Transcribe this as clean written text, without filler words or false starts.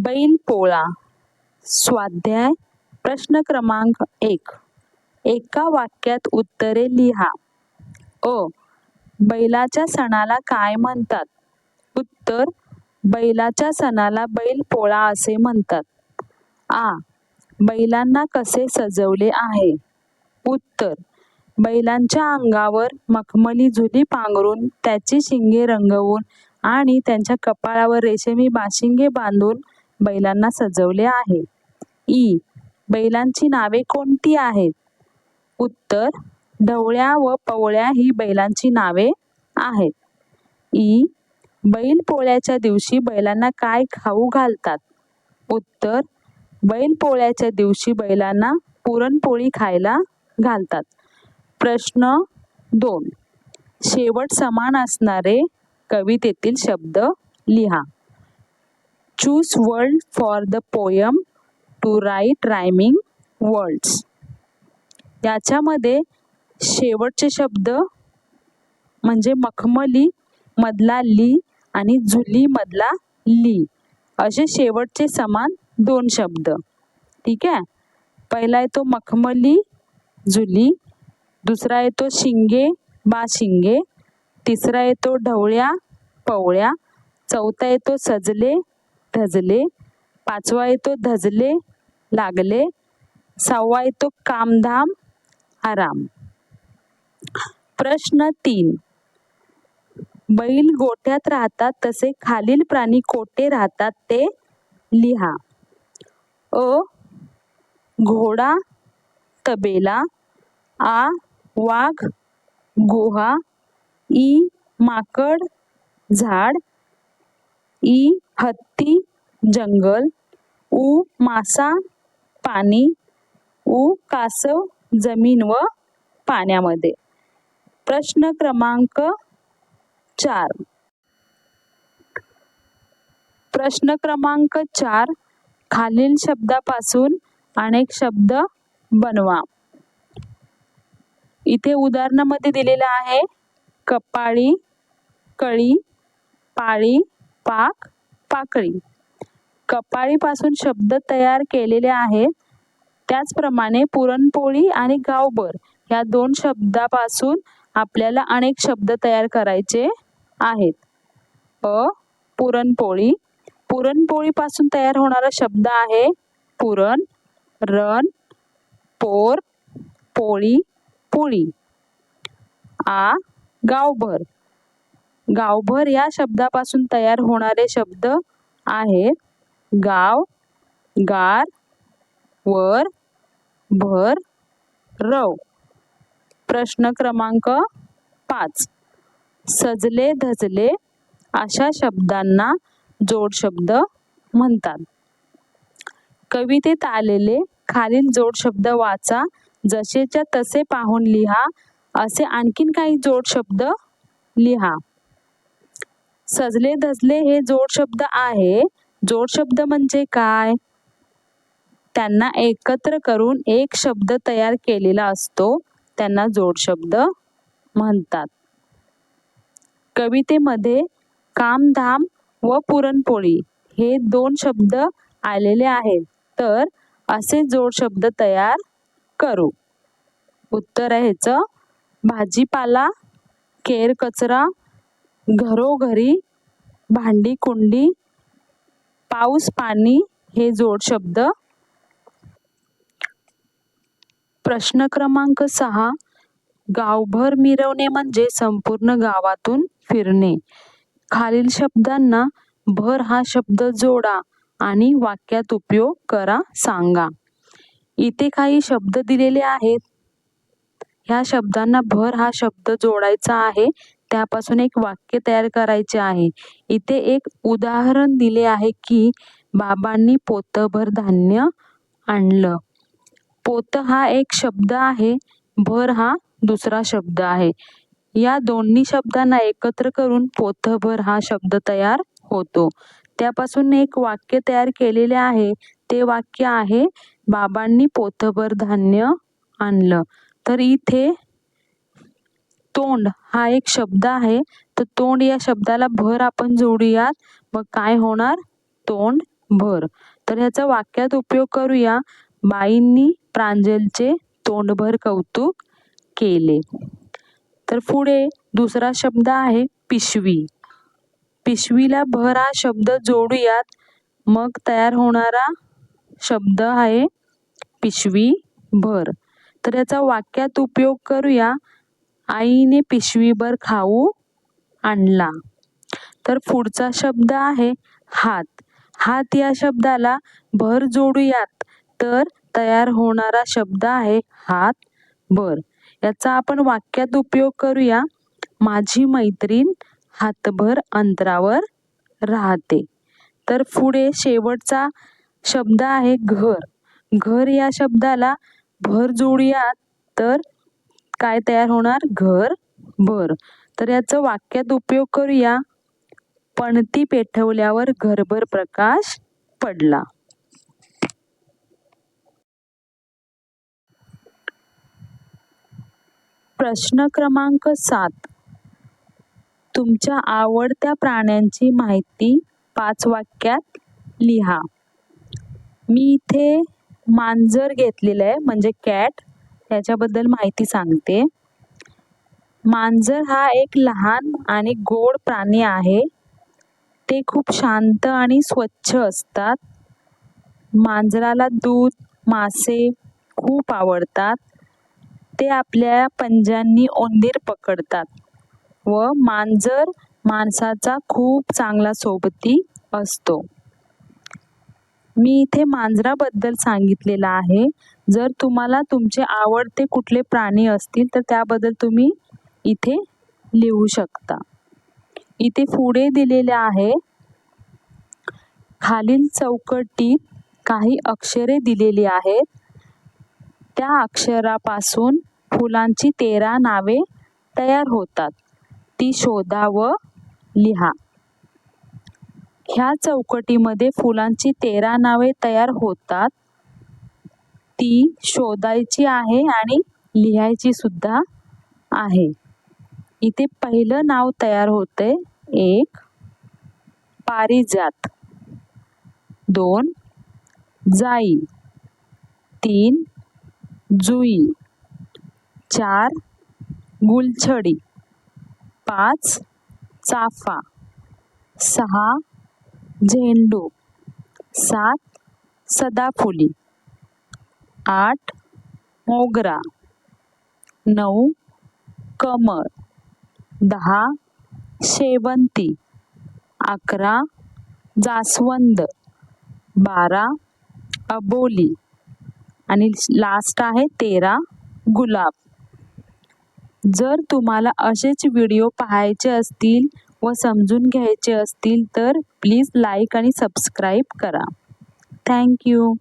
बैल पोळा. स्वाध्याय प्रश्न क्रमांक 1. एका वाक्यात उत्तरे लिहा. अ. बैलाच्या सणाला काय म्हणतात? उत्तर. बैलाच्या सणाला बैल पोळा असे म्हणतात. आ. बैलांना कसे सजवले आहे? उत्तर. बैलांच्या अंगावर मखमली झुली पांघरून, त्याची शिंगे रंगवून आणि त्यांच्या कपाळावर रेशमी बाशिंगे बांधून बैलांना सजवले आहे. ई. बैलांची नावे कोणती आहेत? उत्तर. ढवळ्या व पवळ्या ही बैलांची नावे आहेत. ई. बैल पोळ्याच्या दिवशी बैलांना काय खाऊ घालतात? उत्तर. बैल पोळ्याच्या दिवशी बैलांना पुरणपोळी खायला घालतात. प्रश्न 2. शेवट समान असणारे कवितेतील शब्द लिहा. Choose word for the poem to write rhyming words. याच्यामध्ये शेवटचे शब्द म्हणजे मखमली मधला ली आणि झुली मधला ली असे शेवटचे समान 2 शब्द. ठीक आहे. पहिला येतो मखमली झुली, दुसरा येतो शिंगे बाशिंगे, तिसरा येतो ढवळ्या पवळ्या, चौथा येतो सजले धजले, पाचवा येतो धजले लागले, सहावा येतो कामधाम आराम. प्रश्न 3. बैल गोठ्यात राहतात तसे खालील प्राणी कोठे राहतात ते लिहा. अ. घोडा तबेला. आ. वाघ गुहा. ई. माकड झाड. ई. हत्ती जंगल. उ. मासा पाणी. उ. कासव जमीन व पाण्यामध्ये. प्रश्न क्रमांक 4. प्रश्न क्रमांक 4. खालील शब्दापासून अनेक शब्द बनवा. इथे उदाहरणामध्ये दिलेलं आहे कपाळी, कळी, पाळी, पाक, पाकळी. कपाळीपासून शब्द तयार केलेले आहेत. त्याचप्रमाणे पुरणपोळी आणि गावभर या 2 शब्दापासून आपल्याला अनेक शब्द तयार करायचे आहेत. अ. पुरणपोळी. पुरणपोळीपासून तयार होणारा शब्द आहे पुरण, रण, पोर, पोळी, पोळी. आ. गावभर. गावभर या शब्दापासून तयार होणारे शब्द आहेत गाव, गार, वर, भर, रव. प्रश्न क्रमांक 5. सजले धजले अशा शब्दांना जोडशब्द म्हणतात. कवितेत आलेले खालील जोडशब्द वाचा, जसेच्या तसे पाहून लिहा. असे आणखीन काही जोडशब्द लिहा. सजले धजले हे जोडशब्द आहे. जोडशब्द म्हणजे काय? त्यांना एकत्र करून एक शब्द तयार केलेला असतो, त्यांना जोडशब्द म्हणतात. कवितेमध्ये कामधाम व पुरणपोळी हे 2 शब्द आलेले आहेत, तर असे जोडशब्द तयार करू. उत्तर आहे ह्याचं भाजीपाला, केर कचरा, घरोघरी, भांडी कुंडी, पाऊस पाणी हे जोडशब्द. प्रश्न क्रमांक 6. गावभर मिरवणे म्हणजे संपूर्ण गावातून फिरणे. खालील शब्दांना भर हा शब्द जोडा आणि वाक्यात उपयोग करा सांगा. इथे काही शब्द दिलेले आहेत. ह्या शब्दांना भर हा शब्द जोडायचा आहे, त्यापासून एक वाक्य तयार करायचे आहे. इथे एक उदाहरण दिले आहे की बाबांनी पोतभर धान्य आणलं. पोत हा एक शब्द आहे, भर हा दुसरा शब्द आहे. या दोन्ही शब्दांना एकत्र करून पोतभर हा शब्द तयार होतो. त्यापासून एक वाक्य तयार केलेले आहे. ते वाक्य आहे बाबांनी पोतभर धान्य आणलं. तर इथे तोंड हा एक शब्द आहे, तर तोंड या शब्दाला भर आपण जोडूयात. मग काय होणार? तोंड भर. तर ह्याचा वाक्यात उपयोग करूया. बाईंनी प्रांजलचे तोंडभर कौतुक केले. तर पुढे दुसरा शब्द आहे पिशवी. पिशवीला भर हा शब्द जोडूयात, मग तयार होणारा शब्द आहे पिशवी भर. तर याचा वाक्यात उपयोग करूया. आईने पिशवीभर खाऊ आणला. तर पुढचा शब्द आहे हात. हात या शब्दाला भर जोडूयात, तर तयार होणारा शब्द आहे हात भर. याचा आपण वाक्यात उपयोग करूया. माझी मैत्रीण हातभर अंतरावर राहते. तर पुढे शेवटचा शब्द आहे घर. घर या शब्दाला भर जोडूयात, तर काय तयार होणार? घर भर. तर याचं वाक्यात उपयोग करूया. पणती पेटवल्यावर घरभर प्रकाश पडला. प्रश्न क्रमांक 7. तुमच्या आवडत्या प्राण्यांची माहिती 5 वाक्यात लिहा. मी इथे मांजर घेतलेलं आहे, म्हणजे कॅट. त्याच्याबद्दल माहिती सांगते. मांजर हा एक लहान आणि गोड प्राणी आहे. ते खूप शांत आणि स्वच्छ असतात. मांजराला दूध, मासे खूप आवडतात. ते आपल्या पंजांनी उंदीर पकडतात व मांजर माणसाचा खूप चांगला सोबती असतो. मी इथे मांजराबद्दल सांगितलेलं आहे. जर तुम्हाला तुमचे आवडते कुठले प्राणी असतील तर त्याबद्दल तुम्ही इथे लिहू शकता. इथे पुढे दिलेले आहे. खालील चौकटीत काही अक्षरे दिलेली आहेत. त्या अक्षरापासून फुलांची 13 नावे तयार होतात. ती शोधा व लिहा. ह्या चौकटीमध्ये फुलांची 13 नावे तयार होतात. ती शोधायची आहे आणि लिहायची सुद्धा आहे. इथे पहिलं नाव तयार होते. 1 पारिजात, 2 जाई, 3 जुई, 4 गुलछडी, 5 चाफा, 6 झेंडू, 7 सदाफुली, 8 मोगरा, 9 कमळ, 10 शेवंती, 11 जास्वंद, 12 अबोली आणि लास्ट आहे 13 गुलाब. जर तुम्हाला असेच व्हिडिओ पाहायचे असतील व समजून घ्यायचे असतील तर प्लीज लाईक आणि सबस्क्राईब करा. Thank you.